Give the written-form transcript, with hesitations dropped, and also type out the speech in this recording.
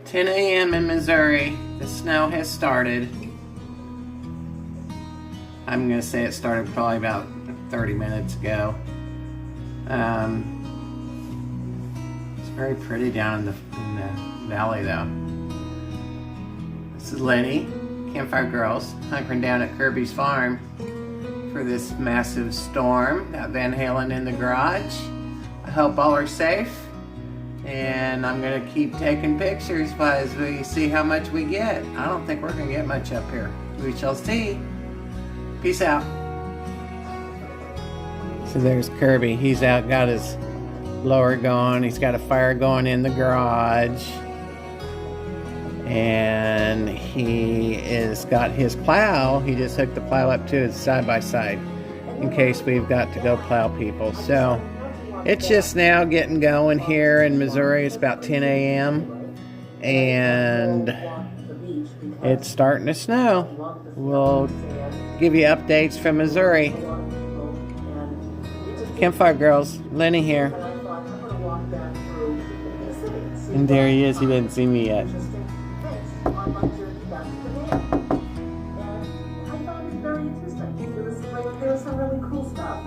10 a.m. in Missouri. The snow has started. I'm going to say it started probably about 30 minutes ago. It's very pretty down in the valley though. This is Lin-E, Campfire Girls, hunkering down at Kirby's farm for this massive storm. Got Van Halen in the garage. I hope all are safe. And I'm going to keep taking pictures as we see how much we get. I don't think we're going to get much up here. We shall see. Peace out. So there's Kirby. He's out, got his blower going. He's got a fire going in the garage. And he is got his plow. He just hooked the plow up to his side-by-side in case we've got to go plow people. So it's just now getting going here in Missouri. It's about 10 a.m. and it's starting to snow. We'll give you updates from Missouri. Campfire Girls, Lin-E here. And there he is. He didn't see me yet. I found it very interesting. There was some really cool stuff.